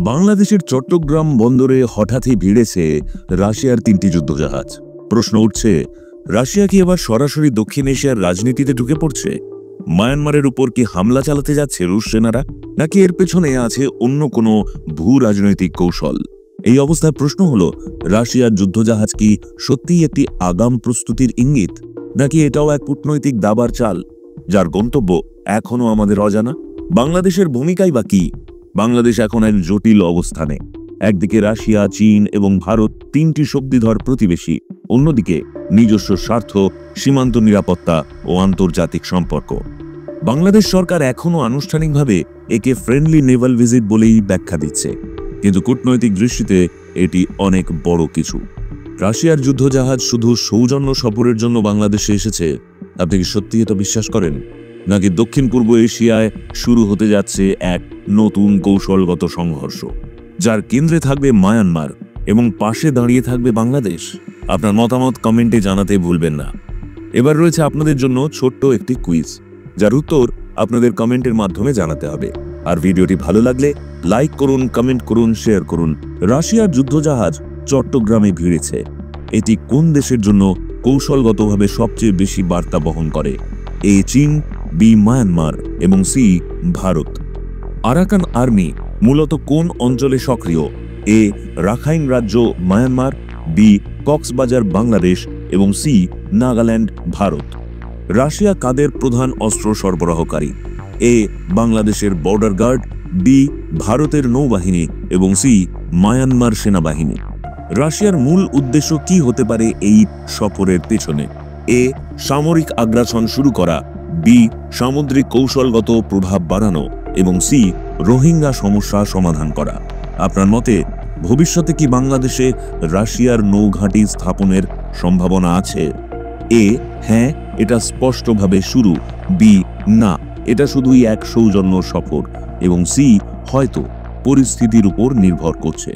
বাংলাদেশের চট্টগ্রাম বন্দরে হঠাৎই ভিড়েছে রাশিয়ার ৩টি যুদ্ধজাহাজ। প্রশ্ন উঠছে, রাশিয়া কি এবার সরাসরি দক্ষিণ এশিয়ার রাজনীতিতে ঢুকে পড়ছে? মায়ানমারের উপর কি হামলা চালাতে যাচ্ছে রুশ সেনারা, নাকি এর পেছনে আছে অন্য কোনো ভূ রাজনৈতিক কৌশল? এই অবস্থায় প্রশ্ন হলো, রাশিয়ার যুদ্ধজাহাজ কি সত্যিই একটি আগাম প্রস্তুতির ইঙ্গিত, নাকি এটাও এক কূটনৈতিক দাবার চাল যার গন্তব্য এখনো আমাদের অজানা? বাংলাদেশের ভূমিকাই বা কি? বাংলাদেশ এখন এক জটিল অবস্থানে। একদিকে রাশিয়া, চীন এবং ভারত, ৩টি শক্তিধর প্রতিবেশী, অন্যদিকে নিজস্ব স্বার্থ, সীমান্ত নিরাপত্তা ও আন্তর্জাতিক সম্পর্ক। বাংলাদেশ সরকার এখনও আনুষ্ঠানিকভাবে একে ফ্রেন্ডলি নেভাল ভিজিট বলেই ব্যাখ্যা দিচ্ছে, কিন্তু কূটনৈতিক দৃষ্টিতে এটি অনেক বড় কিছু। রাশিয়ার যুদ্ধজাহাজ শুধু সৌজন্য সফরের জন্য বাংলাদেশে এসেছে, আপনি কি সত্যি এটা বিশ্বাস করেন? নাকি দক্ষিণ পূর্ব এশিয়ায় শুরু হতে যাচ্ছে এক নতুন কৌশলগত সংঘর্ষ, যার কেন্দ্রে থাকবে মায়ানমার এবং পাশে দাঁড়িয়ে থাকবে বাংলাদেশ? আপনার মতামত কমেন্টে জানাতে ভুলবেন না। এবার রয়েছে আপনাদের জন্য ছোট্ট একটি কুইজ, যার উত্তর আপনাদের কমেন্টের মাধ্যমে জানাতে হবে। আর ভিডিওটি ভালো লাগলে লাইক করুন, কমেন্ট করুন, শেয়ার করুন। রাশিয়ার যুদ্ধজাহাজ চট্টগ্রামে ভিড়েছে, এটি কোন দেশের জন্য কৌশলগতভাবে সবচেয়ে বেশি বার্তা বহন করে? এ চীন, বি মায়ানমার এবং সি ভারত। আরাকান আর্মি মূলত কোন অঞ্চলে সক্রিয়? এ রাখাইন রাজ্য মায়ানমার, বি কক্সবাজার বাংলাদেশ এবং সি নাগাল্যান্ড ভারত। রাশিয়া কাদের প্রধান অস্ত্র সরবরাহকারী? এ বাংলাদেশের বর্ডার গার্ড, বি ভারতের নৌবাহিনী এবং সি মায়ানমার সেনাবাহিনী। রাশিয়ার মূল উদ্দেশ্য কি হতে পারে এই সফরের পেছনে? এ সামরিক আগ্রাসন শুরু করা, বি সামুদ্রিক কৌশলগত প্রভাব বাড়ানো এবং সি রোহিঙ্গা সমস্যা সমাধান করা। আপনার মতে ভবিষ্যতে কি বাংলাদেশে রাশিয়ার নৌঘাঁটি স্থাপনের সম্ভাবনা আছে? এ হ্যাঁ, এটা স্পষ্টভাবে শুরু, বি না, এটা শুধুই এক সৌজন্য সফর এবং সি হয়তো পরিস্থিতির উপর নির্ভর করছে।